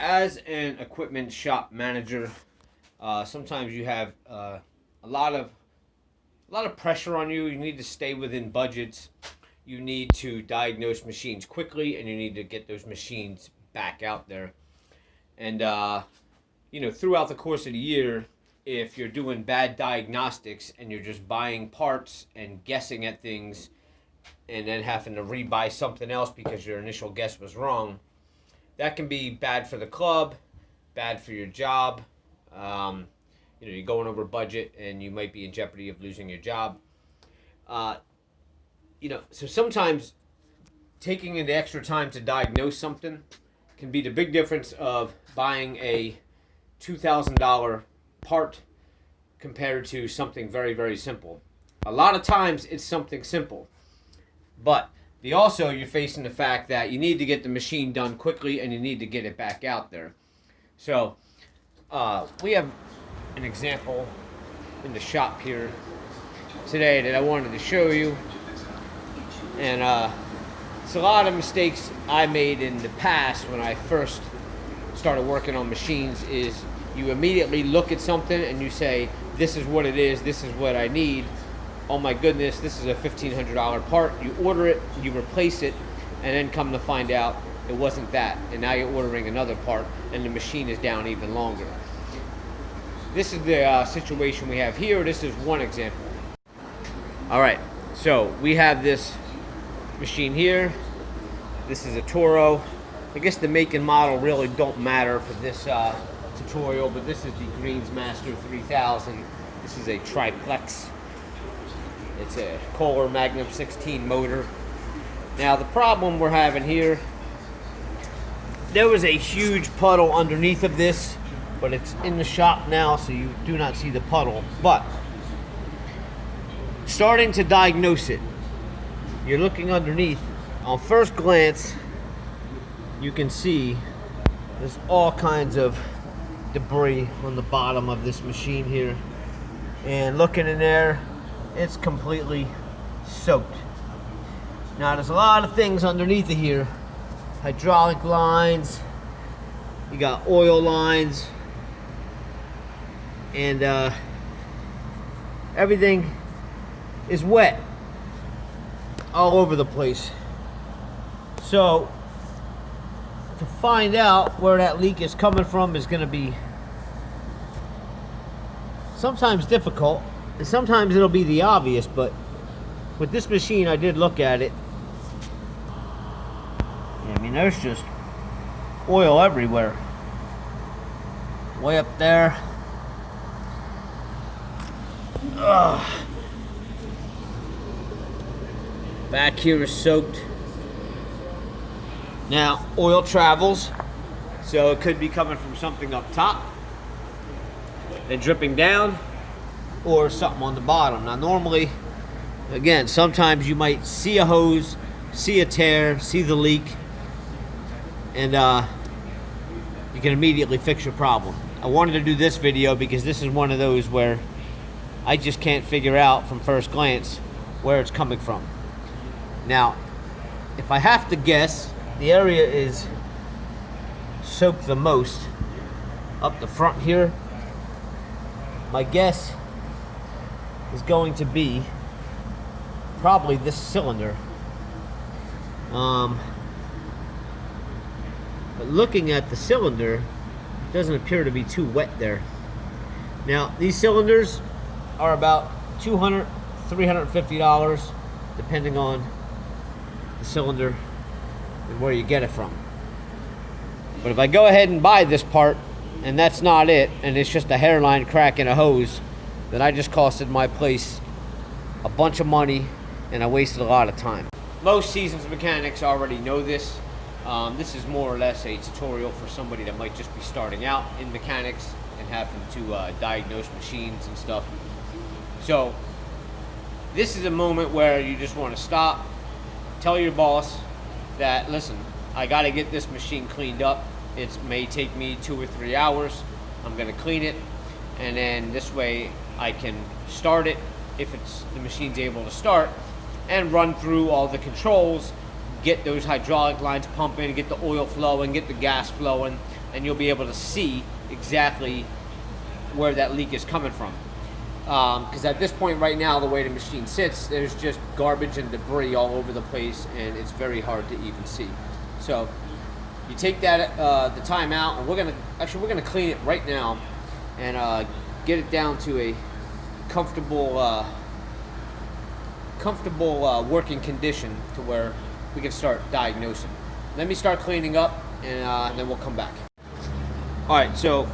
as an equipment shop manager, sometimes you have a lot of pressure on you. You need to stay within budgets. You need to diagnose machines quickly, and you need to get those machines back out there. And throughout the course of the year, if you're doing bad diagnostics and you're just buying parts and guessing at things, and then having to rebuy something else because your initial guess was wrong, that can be bad for the club, bad for your job. You're going over budget and you might be in jeopardy of losing your job. So sometimes taking the extra time to diagnose something can be the big difference of buying a $2,000 part compared to something very, very simple. A lot of times it's something simple, but you're facing the fact that you need to get the machine done quickly and you need to get it back out there. So we have an example in the shop here today that I wanted to show you. And it's a lot of mistakes I made in the past when I first started working on machines. Is you immediately look at something and you say, this is what it is, this is what I need. Oh my goodness, this is a $1,500 part. You order it, you replace it, and then come to find out it wasn't that. And now you're ordering another part and the machine is down even longer. This is the situation we have here. This is one example. All right, so we have this machine here. This is a Toro. I guess the make and model really don't matter for this tutorial, but this is the Greensmaster 3000. This is a triplex. It's a Kohler Magnum 16 motor. Now the problem we're having here, there was a huge puddle underneath of this, but it's in the shop now, so you do not see the puddle. But starting to diagnose it, you're looking underneath. On first glance, you can see there's all kinds of debris on the bottom of this machine here. And looking in there, it's completely soaked. Now there's a lot of things underneath of here. Hydraulic lines, you got oil lines, and everything is wet all over the place. So to find out where that leak is coming from is going to be sometimes difficult, and sometimes it'll be the obvious. But with this machine, I did look at it. I mean, there's just oil everywhere. Way up there. Ugh. Back here is soaked. Now, oil travels, so it could be coming from something up top and dripping down, or something on the bottom. Now, normally, again, sometimes you might see a hose, see a tear, see the leak, and you can immediately fix your problem. I wanted to do this video because this is one of those where I just can't figure out from first glance where it's coming from. Now, if I have to guess, the area is soaked the most up the front here. My guess is going to be probably this cylinder. But looking at the cylinder, it doesn't appear to be too wet there. Now, these cylinders are about $200, $350, depending on the cylinder and where you get it from. But if I go ahead and buy this part and that's not it, and it's just a hairline crack in a hose, then I just costed my place a bunch of money and I wasted a lot of time. Most seasoned mechanics already know this. This is more or less a tutorial for somebody that might just be starting out in mechanics and having to diagnose machines and stuff. So this is a moment where you just want to stop, tell your boss that, listen, I got to get this machine cleaned up. It may take me 2 or 3 hours. I'm going to clean it, and then this way I can start it if the machine's able to start, and run through all the controls, get those hydraulic lines pumping, get the oil flowing, get the gas flowing, and you'll be able to see exactly where that leak is coming from. Because at this point right now, the way the machine sits, there's just garbage and debris all over the place, and it's very hard to even see. So you take that the time out, and we're gonna clean it right now and get it down to a comfortable working condition to where we can start diagnosing. Let me start cleaning up, and then we'll come back. All right, so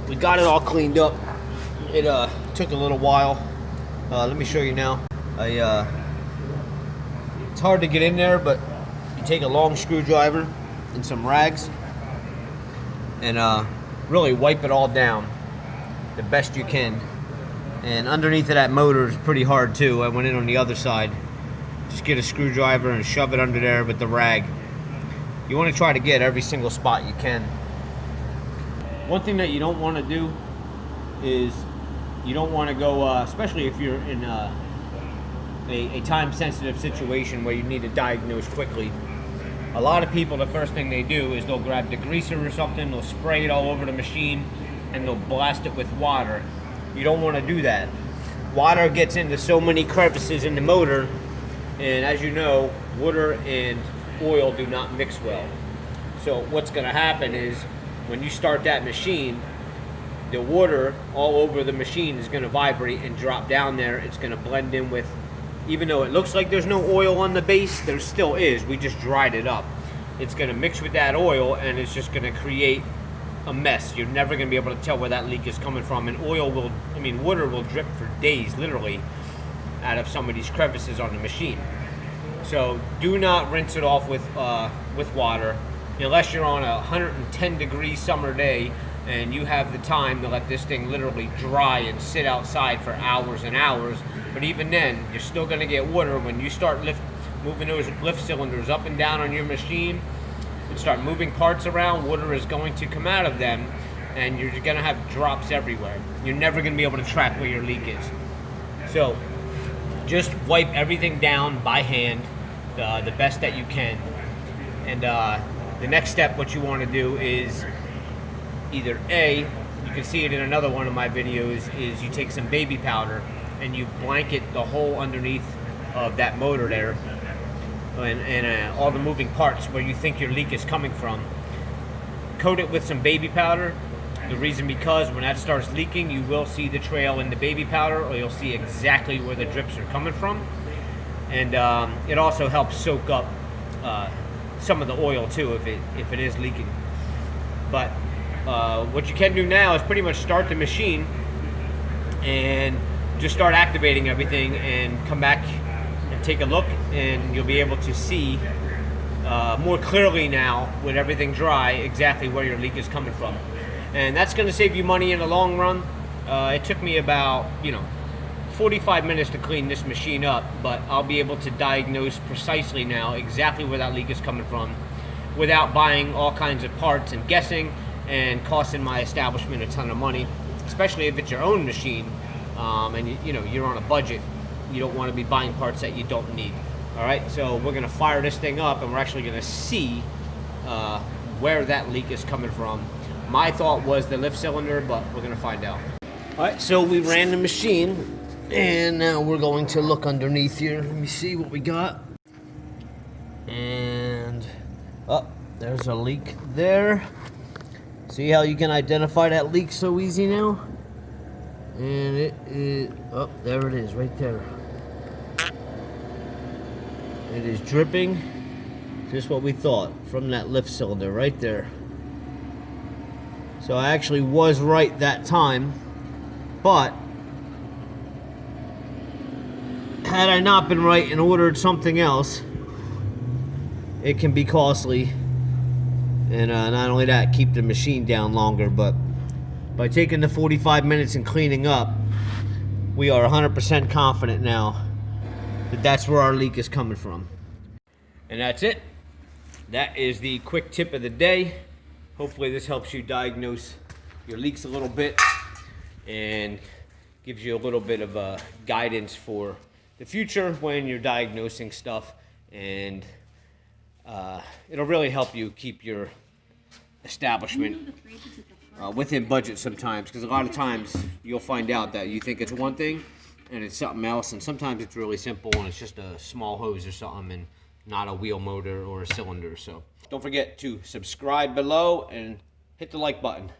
we got it all cleaned up. It took a little while. Let me show you now. It's hard to get in there, but you take a long screwdriver and some rags and really wipe it all down the best you can. And underneath of that motor is pretty hard too. I went in on the other side. Just get a screwdriver and shove it under there with the rag. You want to try to get every single spot you can. One thing that you don't want to do is you don't want to go, especially if you're in a time-sensitive situation where you need to diagnose quickly. A lot of people, the first thing they do is they'll grab the greaser or something, they'll spray it all over the machine, and they'll blast it with water. You don't want to do that. Water gets into so many crevices in the motor, and as you know, water and oil do not mix well. So what's going to happen is when you start that machine, the water all over the machine is going to vibrate and drop down there. It's going to blend in with, even though it looks like there's no oil on the base, there still is. We just dried it up. It's going to mix with that oil, and it's just going to create a mess. You're never going to be able to tell where that leak is coming from, and water will drip for days, literally, out of some of these crevices on the machine. So do not rinse it off with water unless you're on a 110 degree summer day and you have the time to let this thing literally dry and sit outside for hours and hours. But even then, you're still going to get water when you start moving those lift cylinders up and down on your machine and start moving parts around. Water is going to come out of them, and you're going to have drops everywhere. You're never going to be able to track where your leak is. So just wipe everything down by hand the best that you can. And the next step, what you want to do is either you can see it in another one of my videos, is you take some baby powder and you blanket the hole underneath of that motor there and all the moving parts where you think your leak is coming from. Coat it with some baby powder. The reason because when that starts leaking, you will see the trail in the baby powder, or you'll see exactly where the drips are coming from. And it also helps soak up some of the oil too if it is leaking. But what you can do now is pretty much start the machine and just start activating everything and come back and take a look, and you'll be able to see more clearly now with everything dry exactly where your leak is coming from. And that's going to save you money in the long run. It took me about 45 minutes to clean this machine up, but I'll be able to diagnose precisely now exactly where that leak is coming from without buying all kinds of parts and guessing and costing my establishment a ton of money, especially if it's your own machine and you're on a budget. You don't want to be buying parts that you don't need. All right, so we're going to fire this thing up, and we're actually going to see where that leak is coming from. My thought was the lift cylinder, but we're going to find out. All right, so we ran the machine, and now we're going to look underneath here. Let me see what we got. And, there's a leak there. See how you can identify that leak so easy now? And it is, there it is, right there. It is dripping, just what we thought, from that lift cylinder right there. So I actually was right that time, but had I not been right and ordered something else, it can be costly. And not only that, keep the machine down longer, but by taking the 45 minutes and cleaning up, we are 100% confident now that that's where our leak is coming from. And that's it. That is the quick tip of the day. Hopefully this helps you diagnose your leaks a little bit and gives you a little bit of guidance for the future when you're diagnosing stuff, and it'll really help you keep your establishment within budget sometimes, because a lot of times you'll find out that you think it's one thing and it's something else, and sometimes it's really simple and it's just a small hose or something and not a wheel motor or a cylinder. So don't forget to subscribe below and hit the like button.